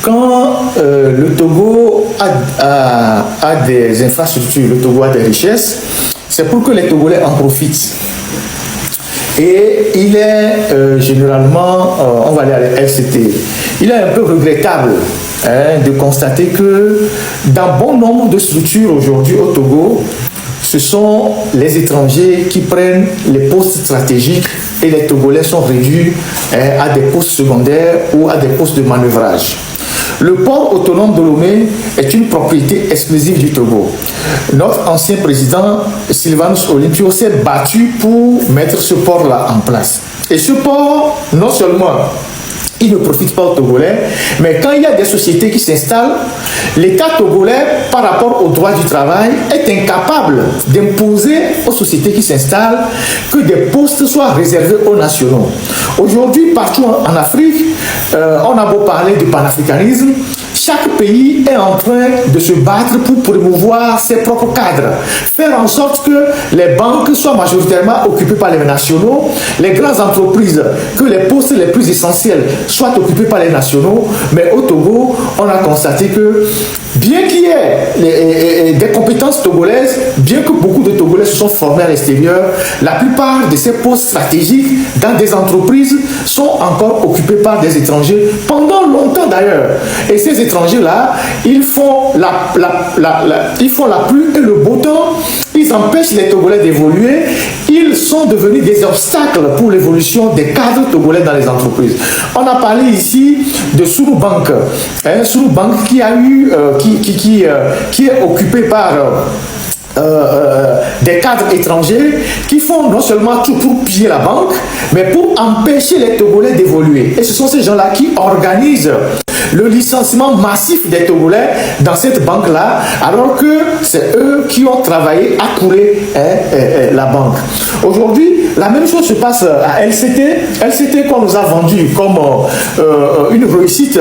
quand le Togo a des infrastructures, le Togo a des richesses, c'est pour que les Togolais en profitent. Et il est généralement, on va aller à la LCT, il est un peu regrettable de constater que dans bon nombre de structures aujourd'hui au Togo, ce sont les étrangers qui prennent les postes stratégiques et les Togolais sont réduits à des postes secondaires ou à des postes de manœuvrage. Le port autonome de Lomé est une propriété exclusive du Togo. Notre ancien président Sylvanus Olympio s'est battu pour mettre ce port-là en place. Et ce port, non seulement il ne profite pas aux Togolais, mais quand il y a des sociétés qui s'installent, l'État togolais, par rapport au droit du travail, est incapable d'imposer aux sociétés qui s'installent que des postes soient réservés aux nationaux. Aujourd'hui, partout en Afrique, on a beau parler du panafricanisme, chaque pays est en train de se battre pour promouvoir ses propres cadres, faire en sorte que les banques soient majoritairement occupées par les nationaux, les grandes entreprises, que les postes les plus essentiels soient occupés par les nationaux. Mais au Togo, on a constaté que bien qu'il y ait des compétences togolaises, bien que beaucoup de Togolais se sont formés à l'extérieur, la plupart de ces postes stratégiques dans des entreprises sont encore occupés par des étrangers, pendant longtemps d'ailleurs. Et ces étrangers-là, ils font la pluie et le beau temps, ils empêchent les Togolais d'évoluer, ils sont devenus des obstacles pour l'évolution des cadres togolais dans les entreprises. On a parlé ici de Suru Bank, Suru Bank qui a eu, qui est occupé par des cadres étrangers qui font non seulement tout pour piller la banque, mais pour empêcher les Togolais d'évoluer. Et ce sont ces gens-là qui organisent le licenciement massif des Togolais dans cette banque-là, alors que c'est eux qui ont travaillé à couler la banque. Aujourd'hui, la même chose se passe à LCT. LCT qu'on nous a vendu comme une réussite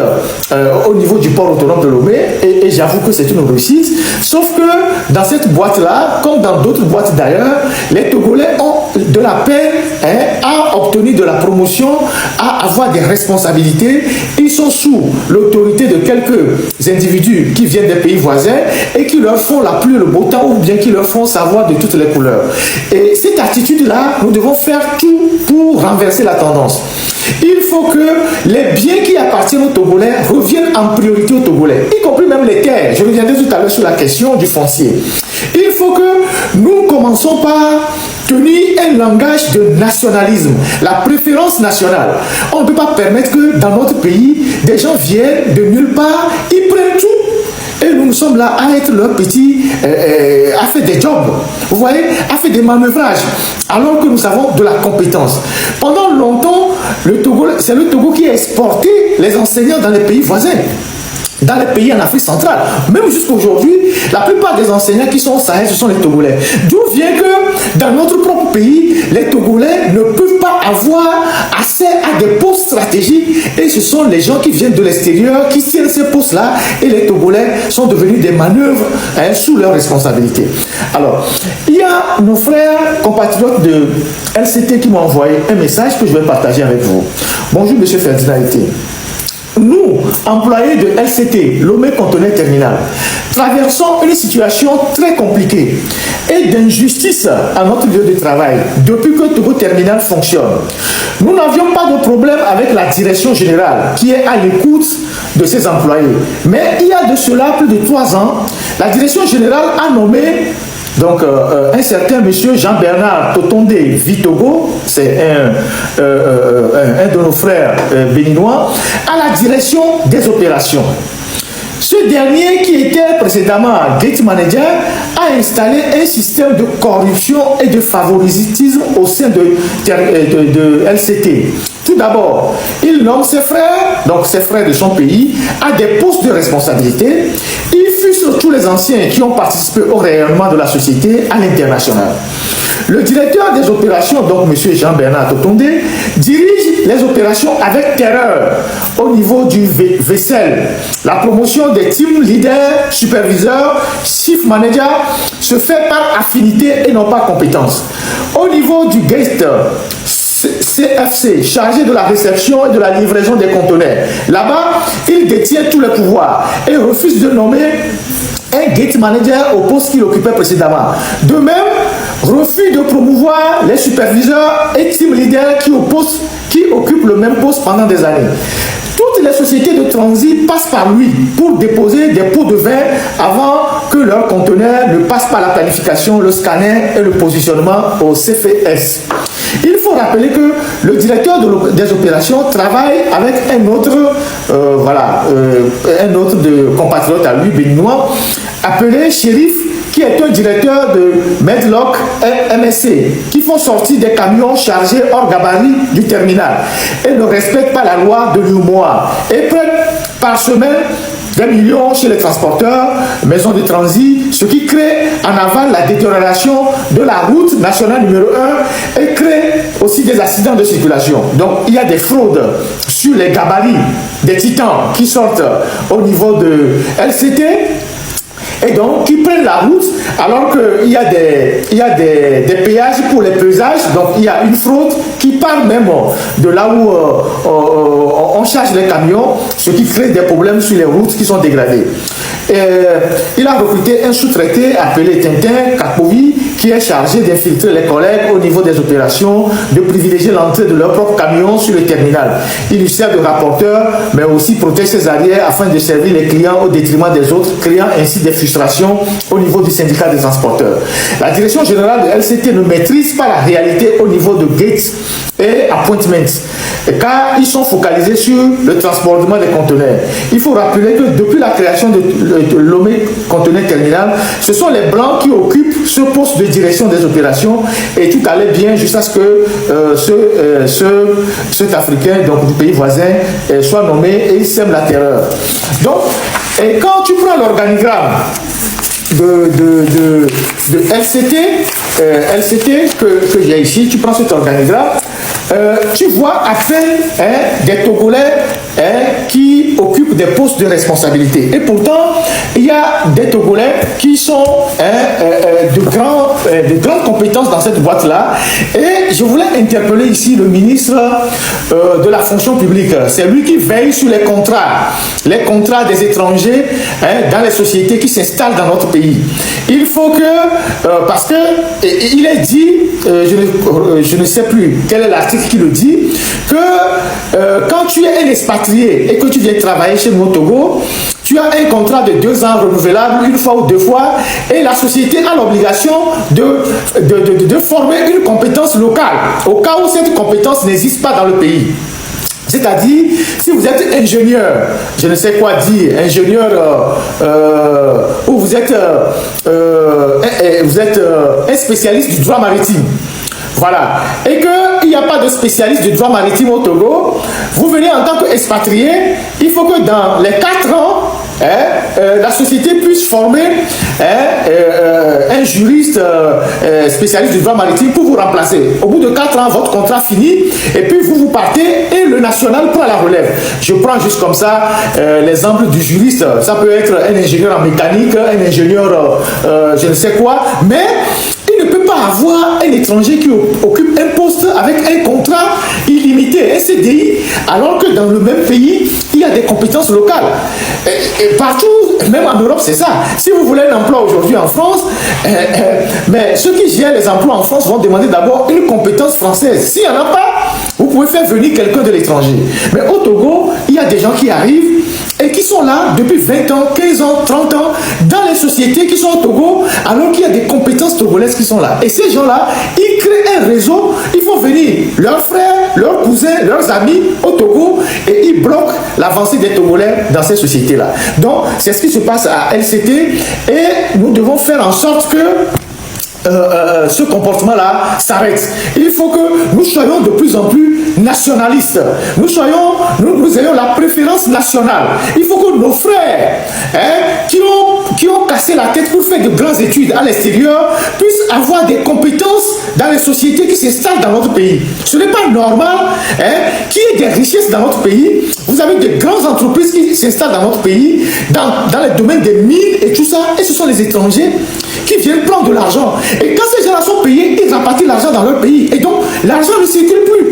au niveau du port autonome de Lomé, et j'avoue que c'est une réussite, sauf que dans cette boîte-là, comme dans d'autres boîtes d'ailleurs, les Togolais ont de la peine à obtenir de la promotion, à avoir des responsabilités. Ils sont sous l'autorité de quelques individus qui viennent des pays voisins et qui leur font la pluie et le beau temps, ou bien qui leur font savoir de toutes les couleurs. Et cette attitude-là, nous devons faire tout pour renverser la tendance. Il faut que les biens qui appartiennent aux Togolais reviennent en priorité aux Togolais, y compris même les terres. Je reviendrai tout à l'heure sur la question du foncier. Il faut que nous commençons par tenir un langage de nationalisme, la préférence nationale. On ne peut pas permettre que dans notre pays, des gens viennent de nulle part, ils prennent tout. Et nous sommes là à être leurs petits, à faire des jobs, vous voyez, à faire des manœuvrages, alors que nous avons de la compétence. Pendant longtemps, c'est le Togo qui a exporté les enseignants dans les pays voisins, dans les pays en Afrique centrale. Même jusqu'à aujourd'hui, la plupart des enseignants qui sont au Sahel, ce sont les Togolais. D'où vient que dans notre propre pays, les Togolais ne peuvent pas avoir accès à des postes stratégiques, et ce sont les gens qui viennent de l'extérieur qui tiennent ces postes-là, et les Togolais sont devenus des manœuvres sous leur responsabilité. Alors, il y a nos frères compatriotes de LCT qui m'ont envoyé un message que je vais partager avec vous. Bonjour, monsieur Ferdinand Été. Nous, employés de LCT, Lomé Conteneur Terminal, traversons une situation très compliquée et d'injustice à notre lieu de travail depuis que Togo Terminal fonctionne. Nous n'avions pas de problème avec la direction générale qui est à l'écoute de ses employés. Mais il y a de cela plus de 3 ans, la direction générale a nommé un certain monsieur Jean-Bernard Totonde Vitogo, c'est un de nos frères béninois, à la direction des opérations. Ce dernier, qui était précédemment Gate Manager, a installé un système de corruption et de favoritisme au sein de LCT. Tout d'abord, il nomme ses frères, donc ses frères de son pays, à des postes de responsabilité. Il fusille tous les anciens qui ont participé au rayonnement de la société à l'international. Le directeur des opérations, donc M. Jean-Bernard Totonde, dirige les opérations avec terreur au niveau du vaisselle. La promotion des team leaders, superviseurs, chief managers se fait par affinité et non pas compétence. Au niveau du guest, CFC, chargé de la réception et de la livraison des conteneurs. Là-bas, il détient tous les pouvoirs et refuse de nommer un gate manager au poste qu'il occupait précédemment. De même, refus de promouvoir les superviseurs et team leaders qui occupent le même poste pendant des années. Toutes les sociétés de transit passent par lui pour déposer des pots de vin avant que leur conteneur ne passe par la planification, le scanner et le positionnement au CFS. Il faut rappeler que le directeur des opérations travaille avec un autre de compatriote à lui, béninois, appelé Shérif, qui est un directeur de Medlock et MSC, qui font sortir des camions chargés hors gabarit du terminal et ne respectent pas la loi de l'UMOA et prennent par semaine des millions chez les transporteurs, maisons de transit, ce qui crée en aval la détérioration de la route nationale numéro 1 et crée aussi des accidents de circulation. Donc il y a des fraudes sur les gabarits des titans qui sortent au niveau de LCT et donc qui prennent la route alors qu'il y a des péages pour les pesages. Donc il y a une fraude qui part même de là où on charge les camions, ce qui crée des problèmes sur les routes qui sont dégradées. Il a recruté un sous-traité appelé Tintin Kakovi qui est chargé d'infiltrer les collègues au niveau des opérations, de privilégier l'entrée de leurs propres camions sur le terminal. Il lui sert de rapporteur, mais aussi protège ses arrières afin de servir les clients au détriment des autres, créant ainsi des frustrations au niveau du syndicat des transporteurs. La direction générale de LCT ne maîtrise pas la réalité au niveau de gates et appointments, car ils sont focalisés sur le transportement des conteneurs. Il faut rappeler que depuis la création de Lomé Conteneur Terminal, ce sont les Blancs qui occupent ce poste de direction des opérations et tout allait bien jusqu'à ce que cet Africain, donc du pays voisin, soit nommé et il sème la terreur. Donc, et quand tu prends l'organigramme de LCT que j'ai ici, tu prends cet organigramme, tu vois à peine des Togolais qui occupent des postes de responsabilité. Et pourtant, il y a des Togolais qui sont de grandes compétences dans cette boîte-là. Et je voulais interpeller ici le ministre de la fonction publique. C'est lui qui veille sur les contrats des étrangers dans les sociétés qui s'installent dans notre pays. Il faut que, parce que il est dit, je ne sais plus quel est l'article qui le dit, que quand tu es un expatrié et que tu viens travailler chez nous au Togo, tu as un contrat de 2 ans renouvelable une fois ou 2 fois et la société a l'obligation de former une compétence locale au cas où cette compétence n'existe pas dans le pays. C'est-à-dire, si vous êtes ingénieur, je ne sais quoi dire, ingénieur, ou vous êtes un spécialiste du droit maritime, voilà, et qu'il n'y a pas de spécialiste du droit maritime au Togo, vous venez en tant qu'expatrié, il faut que dans les 4 ans, la société puisse former un juriste spécialiste du droit maritime pour vous remplacer. Au bout de 4 ans, votre contrat finit et puis vous partez et le national prend la relève. Je prends juste comme ça l'exemple du juriste. Ça peut être un ingénieur en mécanique, un ingénieur je ne sais quoi, mais il ne peut pas avoir un étranger qui occupe un poste avec un contrat illimité, un CDI, alors que dans le même pays, il y a des compétences locales. Et partout, même en Europe, c'est ça. Si vous voulez un emploi aujourd'hui en France, mais ceux qui gèrent les emplois en France vont demander d'abord une compétence française. S'il n'y en a pas, vous pouvez faire venir quelqu'un de l'étranger. Mais au Togo, il y a des gens qui arrivent et qui sont là depuis 20 ans, 15 ans, 30 ans, dans les sociétés qui sont au Togo, alors qu'il y a des compétences togolaises qui sont là. Et ces gens-là, ils créent un réseau, ils font venir leurs frères, leurs cousins, leurs amis au Togo, et ils bloquent l'avancée des Togolais dans ces sociétés-là. Donc, c'est ce qui se passe à LCT, et nous devons faire en sorte que ce comportement-là s'arrête. Il faut que nous soyons de plus en plus nationalistes. Nous ayons la préférence nationale. Il faut que nos frères qui ont cassé la tête pour faire de grandes études à l'extérieur puissent avoir des compétences dans les sociétés qui s'installent dans notre pays. Ce n'est pas normal qu'il y ait des richesses dans notre pays. Vous avez de grandes entreprises qui s'installent dans notre pays, dans le domaine des mines et tout ça, et ce sont les étrangers qui viennent prendre de l'argent. Et quand ces gens-là sont payés, ils répartissent l'argent dans leur pays. Et donc, l'argent ne circule plus.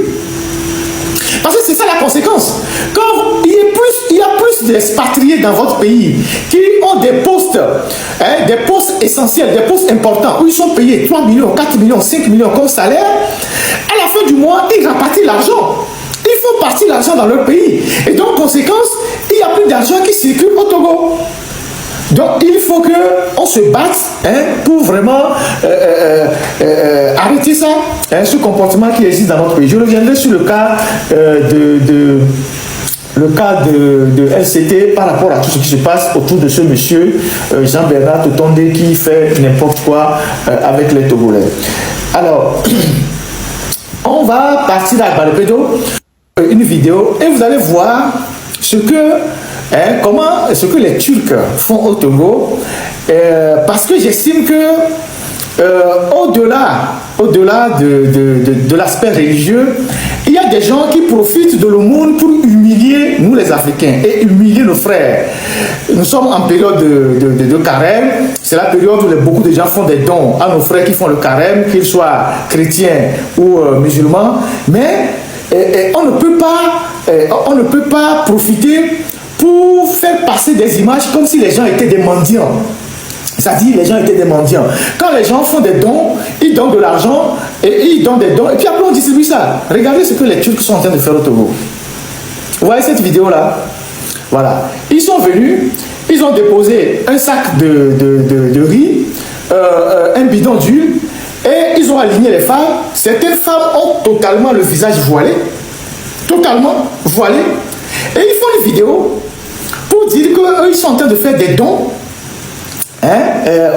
Parce que c'est ça la conséquence. Quand il y a plus d'expatriés dans votre pays qui ont des postes essentiels, des postes importants, où ils sont payés 3 millions, 4 millions, 5 millions comme salaire, à la fin du mois, ils répartissent l'argent. Ils font partir l'argent dans leur pays. Et donc, conséquence, il n'y a plus d'argent qui circule au Togo. Donc, il faut qu'on se batte pour vraiment arrêter ça, ce comportement qui existe dans notre pays. Je reviendrai sur le cas de LCT par rapport à tout ce qui se passe autour de ce monsieur Jean-Bernard Totonde qui fait n'importe quoi avec les Togolais. Alors, on va partir à Balepedo, une vidéo, et vous allez voir ce que les Turcs font au Togo, parce que j'estime que au-delà de l'aspect religieux, il y a des gens qui profitent de l'aumône pour humilier nous les Africains et humilier nos frères. Nous sommes en période de carême, c'est la période où beaucoup de gens font des dons à nos frères qui font le carême, qu'ils soient chrétiens ou musulmans, mais on ne peut pas profiter pour faire passer des images comme si les gens étaient des mendiants. C'est-à-dire, les gens étaient des mendiants. Quand les gens font des dons, ils donnent de l'argent, et ils donnent des dons, et puis après on distribue ça. Regardez ce que les Turcs sont en train de faire au Togo. Vous voyez cette vidéo-là? Voilà. Ils sont venus, ils ont déposé un sac de riz, un bidon d'huile, et ils ont aligné les femmes. Certaines femmes ont totalement le visage voilé, totalement voilé, et ils font une vidéo pour dire qu'eux, ils sont en train de faire des dons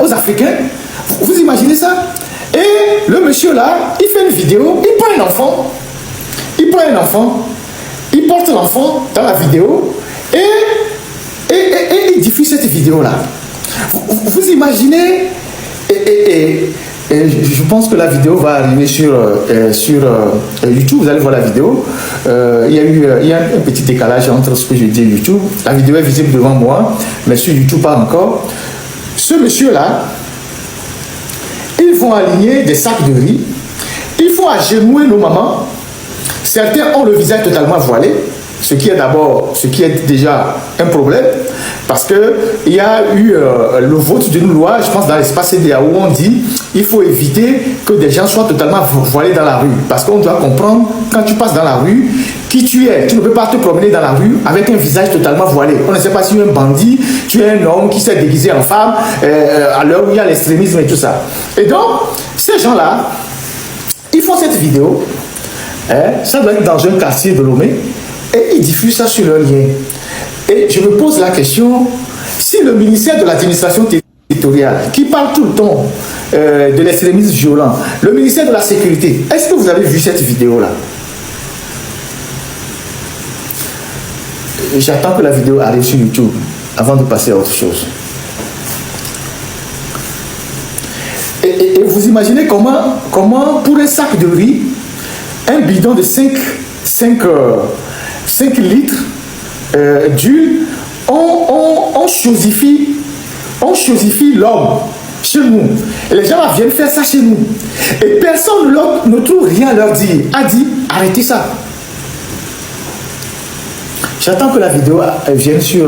aux Africains. Vous imaginez ça? Et le monsieur là, il fait une vidéo, il prend un enfant, il porte l'enfant dans la vidéo et il diffuse cette vidéo là. Vous imaginez, et je pense que la vidéo va arriver sur YouTube, vous allez voir la vidéo. Il y a un petit décalage entre ce que je dis et YouTube. La vidéo est visible devant moi, mais sur YouTube pas encore. Ce monsieur-là, ils vont aligner des sacs de riz, ils font agenouiller nos mamans. Certains ont le visage totalement voilé, ce qui est déjà un problème, parce qu'il y a eu le vote d'une loi, je pense dans l'espace CDA, où on dit il faut éviter que des gens soient totalement voilés dans la rue, parce qu'on doit comprendre, quand tu passes dans la rue, qui tu es. Tu ne peux pas te promener dans la rue avec un visage totalement voilé. On ne sait pas si tu es un bandit, tu es un homme qui s'est déguisé en femme, à l'heure où il y a l'extrémisme et tout ça. Et donc, ces gens-là, ils font cette vidéo, ça doit être dans un quartier de Lomé, et ils diffusent ça sur leur lien. Et je me pose la question, si le ministère de l'administration territoriale, qui parle tout le temps de l'extrémisme violent, le ministère de la sécurité, est-ce que vous avez vu cette vidéo-là? J'attends que la vidéo arrive sur YouTube avant de passer à autre chose. Et vous imaginez comment pour un sac de riz, un bidon de 5 litres d'huile, on chosifie l'homme chez nous. Et les gens viennent faire ça chez nous. Et personne ne trouve rien à leur dire. A dit, arrêtez ça. J'attends que la vidéo vienne sur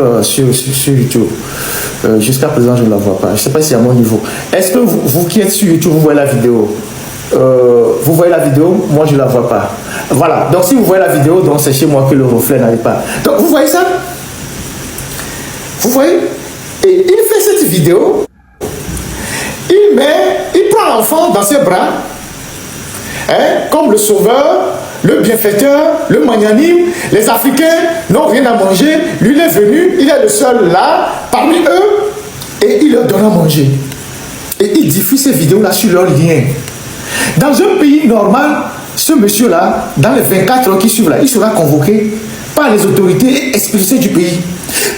YouTube. Jusqu'à présent, je ne la vois pas. Je ne sais pas si à mon niveau. Est-ce que vous qui êtes sur YouTube, vous voyez la vidéo? Vous voyez la vidéo? Moi, je ne la vois pas. Voilà. Donc, si vous voyez la vidéo, donc c'est chez moi que le reflet n'arrive pas. Donc, vous voyez ça? Vous voyez? Et il fait cette vidéo. Il prend l'enfant dans ses bras, comme le sauveur, le bienfaiteur, le magnanime. Les Africains n'ont rien à manger. Lui, il est venu, il est le seul là, parmi eux, et il leur donne à manger. Et il diffuse ces vidéos-là sur leur lien. Dans un pays normal, ce monsieur-là, dans les 24 heures qui suivent là, il sera convoqué par les autorités et expulsé du pays.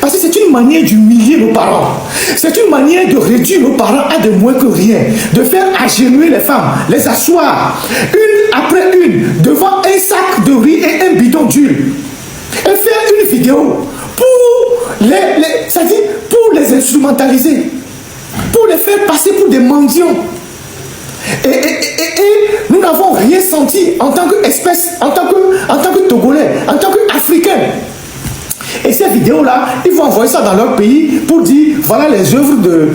Parce que c'est une manière d'humilier nos parents. C'est une manière de réduire nos parents à de moins que rien. De faire agenouiller les femmes, les asseoir, une après une, devant un sac de riz et un bidon d'huile. Et faire une vidéo pour les instrumentaliser. pour les faire passer pour des mendiants. Et nous n'avons rien senti en tant qu'espèce, en tant que Togolais, en tant qu'Africains. Et ces vidéos-là, ils vont envoyer ça dans leur pays pour dire, voilà les œuvres de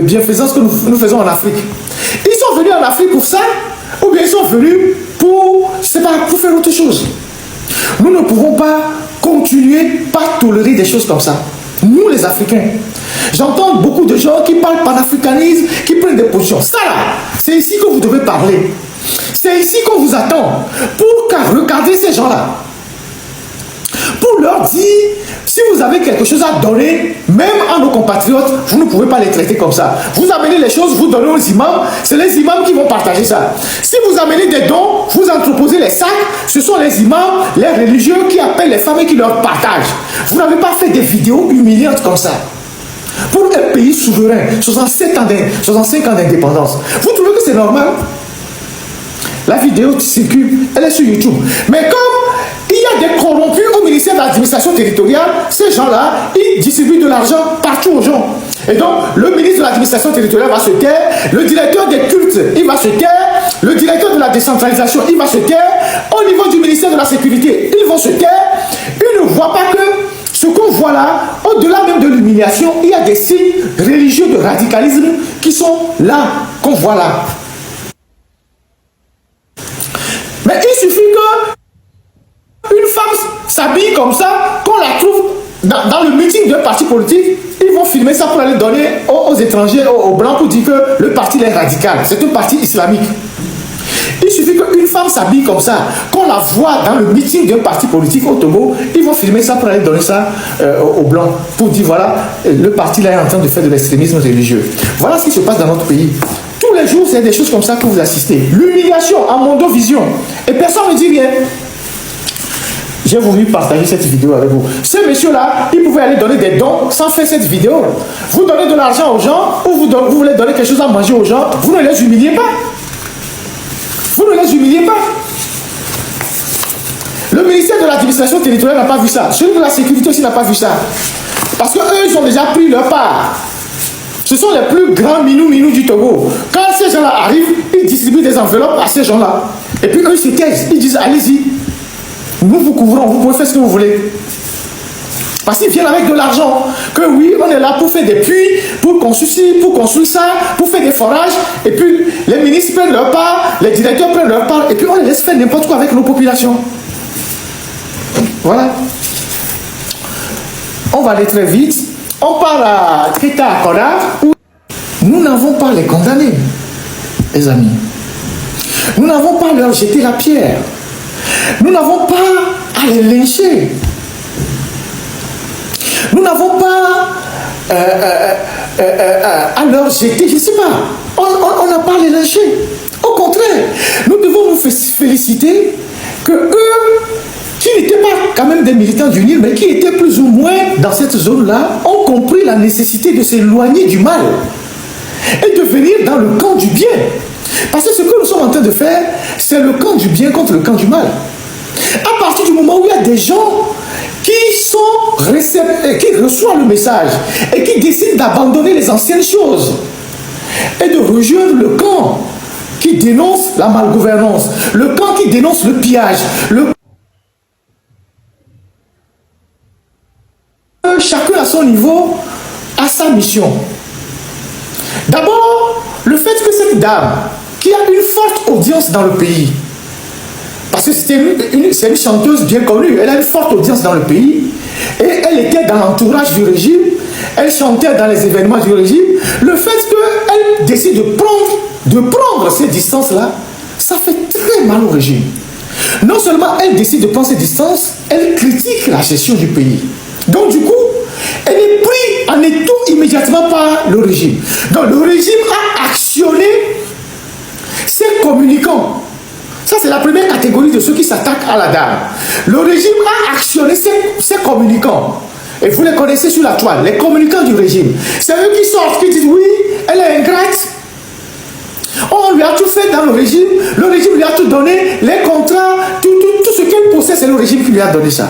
bienfaisance que nous faisons en Afrique. Ils sont venus en Afrique pour ça, ou bien ils sont venus pour faire autre chose. Nous ne pouvons pas continuer, pas tolérer des choses comme ça. Nous les Africains. J'entends beaucoup de gens qui parlent panafricanisme, qui prennent des positions. Ça là, c'est ici que vous devez parler. C'est ici qu'on vous attend pour regarder ces gens-là. Pour leur dire, si vous avez quelque chose à donner, même à nos compatriotes, vous ne pouvez pas les traiter comme ça. Vous amenez les choses, vous donnez aux imams, c'est les imams qui vont partager ça. Si vous amenez des dons, vous entreposez les sacs, ce sont les imams, les religieux qui appellent les femmes et qui leur partagent. Vous n'avez pas fait des vidéos humiliantes comme ça. Pour un pays souverain, 65 ans d'indépendance, vous trouvez que c'est normal? La vidéo circule, elle est sur YouTube. Mais comme il y a des corrompus au ministère de l'administration territoriale, ces gens-là, ils distribuent de l'argent partout aux gens. Et donc, le ministre de l'administration territoriale va se taire, le directeur des cultes, il va se taire, le directeur de la décentralisation, il va se taire, au niveau du ministère de la sécurité, ils vont se taire. Ils ne voient pas que ce qu'on voit là, au-delà même de l'humiliation, il y a des signes religieux de radicalisme qui sont là, qu'on voit là. Mais il suffit que une femme s'habille comme ça, qu'on la trouve dans le meeting d'un parti politique, ils vont filmer ça pour aller donner aux étrangers, aux blancs, pour dire que le parti est radical. C'est un parti islamique. Il suffit qu'une femme s'habille comme ça, qu'on la voit dans le meeting d'un parti politique au Togo, ils vont filmer ça pour aller donner ça aux blancs, pour dire voilà, le parti là est en train de faire de l'extrémisme religieux. Voilà ce qui se passe dans notre pays. Tous les jours, c'est des choses comme ça que vous assistez. L'humiliation à Mondovision. Et personne ne dit rien. J'ai voulu partager cette vidéo avec vous. Ce monsieur-là, il pouvait aller donner des dons sans faire cette vidéo. Vous donnez de l'argent aux gens, ou vous voulez donner quelque chose à manger aux gens, vous ne les humiliez pas. Vous ne les humiliez pas. Le ministère de l'administration territoriale n'a pas vu ça. Celui de la sécurité aussi n'a pas vu ça. Parce qu'eux, ils ont déjà pris leur part. Ce sont les plus grands minous du Togo. Quand ces gens-là arrivent, ils distribuent des enveloppes à ces gens-là. Et puis eux, ils se taisent. Ils disent, allez-y. Nous vous couvrons, vous pouvez faire ce que vous voulez. Parce qu'ils viennent avec de l'argent. Que oui, on est là pour faire des puits, pour construire ci, pour construire ça, pour faire des forages. Et puis les ministres prennent leur part, les directeurs prennent leur part. Et puis on les laisse faire n'importe quoi avec nos populations. Voilà. On va aller très vite. On parle à Keita Akoda, où nous n'avons pas les condamnés, les amis. Nous n'avons pas à leur jeter la pierre. Nous n'avons pas à les lyncher. Nous n'avons pas à leur jeter, je ne sais pas. On n'a pas à les lyncher. Au contraire, nous devons nous féliciter que eux, qui n'étaient pas quand même des militants du Nil, mais qui étaient plus ou moins dans cette zone-là, ont compris la nécessité de s'éloigner du mal et de venir dans le camp du bien. Parce que ce que nous sommes en train de faire, c'est le camp du bien contre le camp du mal. À partir du moment où il y a des gens qui reçoivent le message et qui décident d'abandonner les anciennes choses et de rejoindre le camp qui dénonce la malgouvernance, le camp qui dénonce le pillage, chacun à son niveau a sa mission. D'abord, le fait que cette dame, qui a une forte audience dans le pays, parce que c'est une chanteuse bien connue, elle a une forte audience dans le pays, et elle était dans l'entourage du régime, elle chantait dans les événements du régime, le fait qu'elle décide de prendre ces distances-là, ça fait très mal au régime. Non seulement elle décide de prendre ces distances, elle critique la gestion du pays. Donc du coup, elle est prise en étau immédiatement par le régime. Donc le régime a actionné ses communicants. Ça c'est la première catégorie de ceux qui s'attaquent à la dame. Le régime a actionné ses communicants. Et vous les connaissez sur la toile, les communicants du régime. C'est eux qui sortent, qui disent oui, elle est ingrate. On lui a tout fait dans le régime lui a tout donné, les contrats, tout ce qu'elle possède, c'est le régime qui lui a donné ça.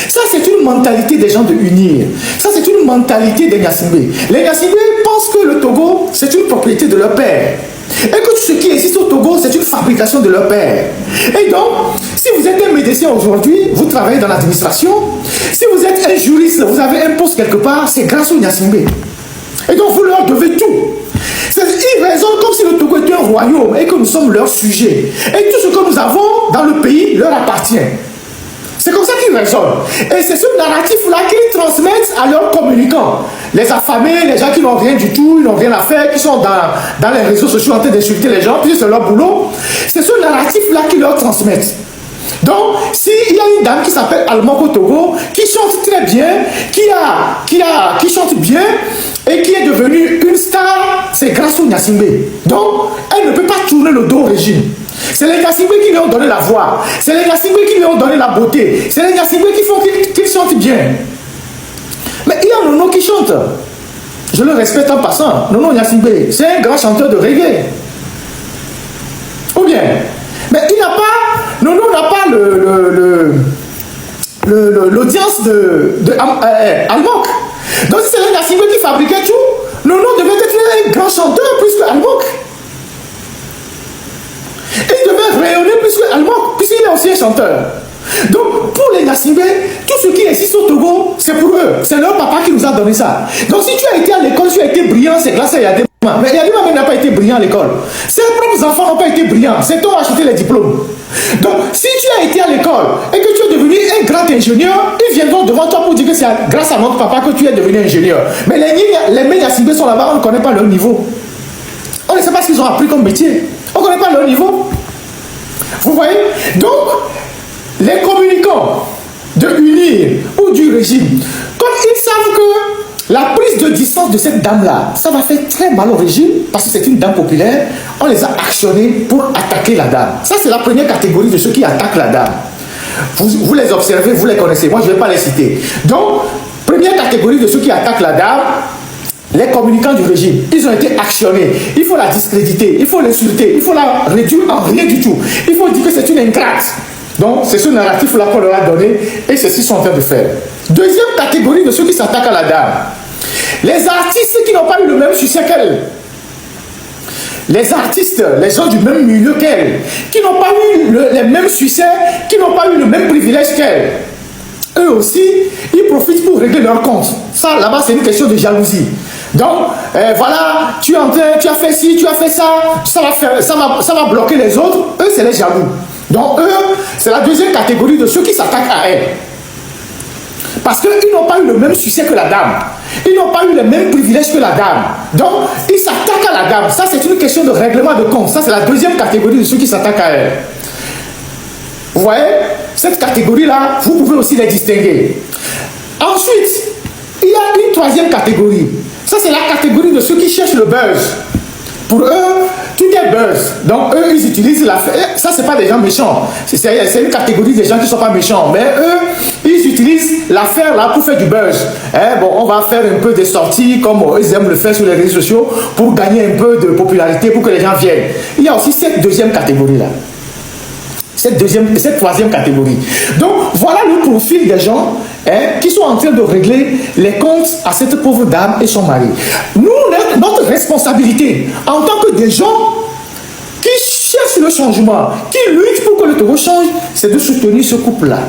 Ça, c'est une mentalité des gens de unir. Ça, c'est une une mentalité des Gnassingbé. Les Gnassingbé pensent que le Togo, c'est une propriété de leur père. Et que tout ce qui existe au Togo, c'est une fabrication de leur père. Et donc, si vous êtes un médecin aujourd'hui, vous travaillez dans l'administration. Si vous êtes un juriste, vous avez un poste quelque part, c'est grâce aux Gnassingbé. Et donc, vous leur devez tout. Ils raisonnent comme si le Togo était un royaume et que nous sommes leurs sujets. Et tout ce que nous avons dans le pays leur appartient. C'est comme ça qu'ils raisonnent. Et c'est ce narratif-là qu'ils transmettent à leurs communicants. Les affamés, les gens qui n'ont rien du tout, ils n'ont rien à faire, qui sont dans les réseaux sociaux en train d'insulter les gens, puis c'est leur boulot. C'est ce narratif-là qu'ils leur transmettent. Donc, s'il y a une dame qui s'appelle Almoko Togo, qui chante très bien, qui chante bien, et qui est devenue une star, c'est grâce au Gnassingbé. Donc, elle ne peut pas tourner le dos au régime. C'est les Gnassingbé qui lui ont donné la voix. C'est les Gnassingbé qui lui ont donné la beauté. C'est les Gnassingbé qui font qu'il chante bien. Mais il y a Nono qui chante. Je le respecte en passant. Nono Gnassingbé, c'est un grand chanteur de reggae. Ou bien, mais il n'a pas, Nono n'a pas l'audience de Almok. Donc si c'est les Gnassingbé qui fabriquait tout, Nono devait être un grand chanteur plus que Almok. Il devait rayonner plus que Almok, puisqu'il est aussi un chanteur. Donc, pour les Gnassingbé, tout ce qui existe au Togo, c'est pour eux. C'est leur papa qui nous a donné ça. Donc, si tu as été à l'école, tu as été brillant, c'est grâce à Yadema. Mais Yadema même n'a pas été brillant à l'école. Ses propres enfants n'ont pas été brillants. C'est toi qui as acheté les diplômes. Donc, si tu as été à l'école et que tu es devenu un grand ingénieur, ils viendront devant toi pour dire que c'est grâce à notre papa que tu es devenu ingénieur. Mais les Gnassingbé sont là-bas, on ne connaît pas leur niveau. On ne sait pas ce qu'ils ont appris comme métier. On ne connaît pas leur niveau. Vous voyez? Donc, les communicants de UNIR ou du régime, quand ils savent que la prise de distance de cette dame-là, ça va faire très mal au régime, parce que c'est une dame populaire, on les a actionnés pour attaquer la dame. Ça, c'est la première catégorie de ceux qui attaquent la dame. Vous les observez, vous les connaissez. Moi, je ne vais pas les citer. Donc, première catégorie de ceux qui attaquent la dame, les communicants du régime, ils ont été actionnés. Il faut la discréditer, il faut l'insulter, il faut la réduire en rien du tout. Il faut dire que c'est une ingrate. Donc, c'est ce narratif-là qu'on leur a donné et c'est ce qu'ils sont en train de faire. Deuxième catégorie de ceux qui s'attaquent à la dame. Les artistes qui n'ont pas eu le même succès qu'elle. Les artistes, les gens du même milieu qu'elle, qui n'ont pas eu les mêmes succès, qui n'ont pas eu le même privilège qu'elle. Eux aussi, ils profitent pour régler leur compte. Ça, là-bas, c'est une question de jalousie. Donc, voilà, tu as fait ci, tu as fait ça, ça va bloquer les autres. Eux, c'est les jaloux. Donc, eux, c'est la deuxième catégorie de ceux qui s'attaquent à elle. Parce qu'ils n'ont pas eu le même succès que la dame. Ils n'ont pas eu les mêmes privilèges que la dame. Donc, ils s'attaquent à la dame. Ça, c'est une question de règlement de compte. Ça, c'est la deuxième catégorie de ceux qui s'attaquent à elle. Vous voyez? Cette catégorie-là, vous pouvez aussi les distinguer. Ensuite, il y a une troisième catégorie. Ça, c'est la catégorie de ceux qui cherchent le buzz. Pour eux, tout est buzz. Donc, eux, ils utilisent la... Ça, ce n'est pas des gens méchants. C'est une catégorie des gens qui ne sont pas méchants. Mais eux, ils utilisent l'affaire là pour faire du buzz. Bon, on va faire un peu des sorties, comme ils aiment le faire sur les réseaux sociaux, pour gagner un peu de popularité, pour que les gens viennent. Il y a aussi cette deuxième catégorie-là. Cette troisième catégorie. Donc, voilà le profil des gens qui sont en train de régler les comptes à cette pauvre dame et son mari. Nous, notre responsabilité, en tant que des gens qui cherchent le changement, qui luttent pour que le Togo change, c'est de soutenir ce couple-là.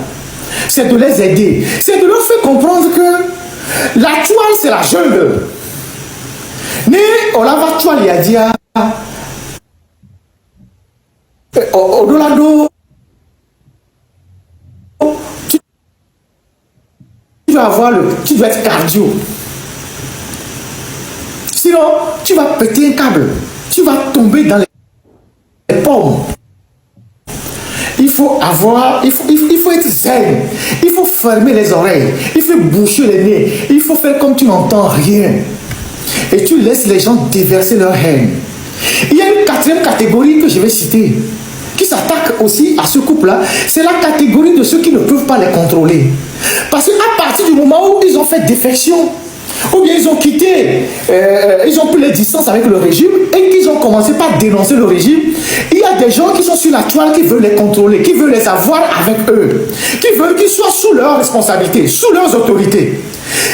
C'est de les aider. C'est de leur faire comprendre que la toile, c'est la jungle. Mais on la va toile, il y a dit au-delà d'eau, tu dois être cardio. Sinon, tu vas péter un câble. Tu vas tomber dans les pommes. Il faut être zen. Il faut fermer les oreilles. Il faut boucher les nez. Il faut faire comme tu n'entends rien. Et tu laisses les gens déverser leur haine. Il y a une quatrième catégorie que je vais citer, qui s'attaque aussi à ce couple-là. C'est la catégorie de ceux qui ne peuvent pas les contrôler. Parce qu'à partir du moment où ils ont fait défection, ou bien ils ont quitté, ils ont pris les distances avec le régime et qu'ils ont commencé par dénoncer le régime, il y a des gens qui sont sur la toile qui veulent les contrôler, qui veulent les avoir avec eux, qui veulent qu'ils soient sous leur responsabilité, sous leurs autorités.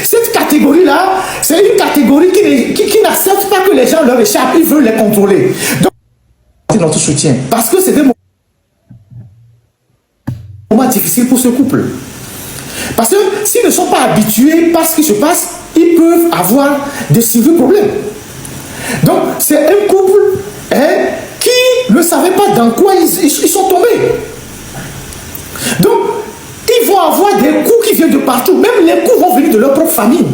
Cette catégorie catégorie-là, c'est une catégorie qui n'accepte pas que les gens leur échappent, ils veulent les contrôler. Donc, c'est notre soutien. Parce que c'est des moments difficiles pour ce couple. Parce que s'ils ne sont pas habitués par ce qui se passe, ils peuvent avoir des sérieux problèmes. Donc, c'est un couple qui ne savait pas dans quoi ils sont tombés. Donc, ils vont avoir des coups qui viennent de partout. Même les coups vont venir de leur propre famille.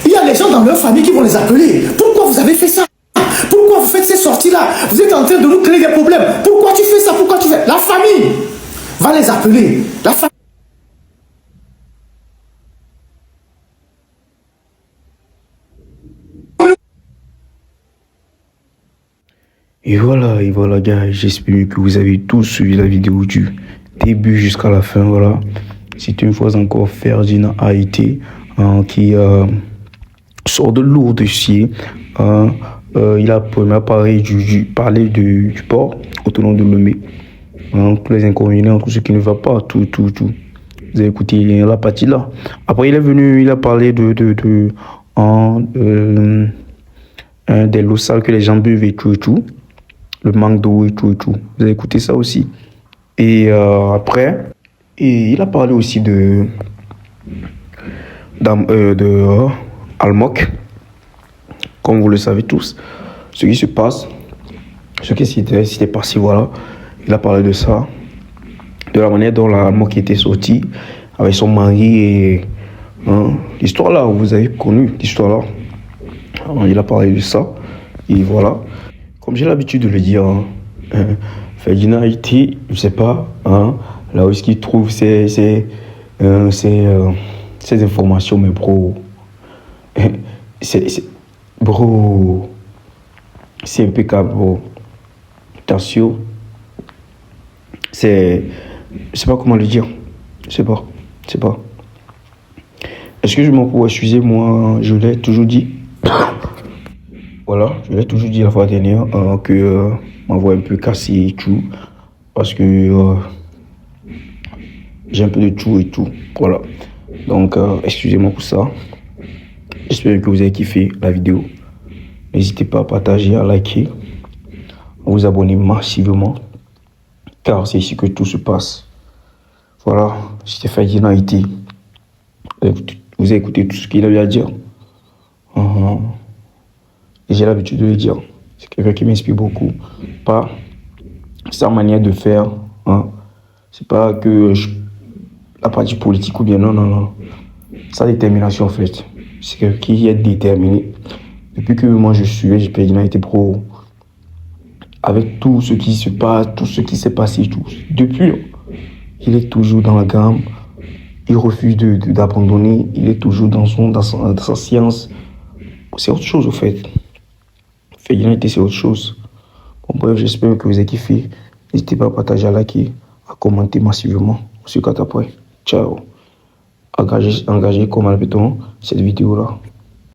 Il y a les gens dans leur famille qui vont les appeler. Pourquoi vous avez fait ça? Pourquoi vous faites ces sorties-là? Vous êtes en train de nous créer des problèmes. Pourquoi tu fais ça? Pourquoi tu fais? La famille va les appeler. La famille. Et voilà, gars, j'espère que vous avez tous suivi la vidéo du début jusqu'à la fin, voilà. C'est une fois encore Ferdinand Haïté qui sort de lourds dossiers. Il a parlé du port autonome de Lomé. Tous les inconvénients, tout ce qui ne va pas, tout. Vous avez écouté la partie là. Après, il a parlé des lots sales que les gens buvent et tout. Le manque d'eau et tout. Vous avez écouté ça aussi. Et après, il a parlé aussi de Almok. Comme vous le savez tous, ce qui se passe, ce qui s'était passé, voilà. Il a parlé de ça, de la manière dont Almok était sorti avec son mari et l'histoire là, vous avez connu l'histoire là. Il a parlé de ça et voilà. Comme j'ai l'habitude de le dire, Ferdinand Haïté, je sais pas, là où est-ce qu'il trouve ces informations, mais bro, bro, c'est impeccable, bro. Attention, je sais pas comment le dire, je sais pas. Excusez-moi, excusez-moi, je l'ai toujours dit. Voilà, je l'ai toujours dit la fois dernière que ma voix est un peu cassée et tout, parce que j'ai un peu de tout et tout. Voilà, donc excusez-moi pour ça. J'espère que vous avez kiffé la vidéo. N'hésitez pas à partager, à liker, à vous abonner massivement, car c'est ici que tout se passe. Voilà, c'était Ferdinand Haïté. Vous avez écouté tout ce qu'il avait à dire. Et j'ai l'habitude de le dire. C'est quelqu'un qui m'inspire beaucoup. Pas sa manière de faire. C'est pas que la partie politique ou bien non. Sa détermination en fait. C'est quelqu'un qui est déterminé. Depuis que moi je suis, j'ai Ferdinand Haïté pro. Avec tout ce qui se passe, tout ce qui s'est passé, tout. Depuis, il est toujours dans la gamme. Il refuse d'abandonner. Il est toujours dans sa science. C'est autre chose au fait. Ferdinand Haïté, c'est autre chose. Bon, bref, j'espère que vous avez kiffé. N'hésitez pas à partager, à liker, à commenter massivement. On se capte après. Ciao. Engagez comme appelle-t-on cette vidéo-là.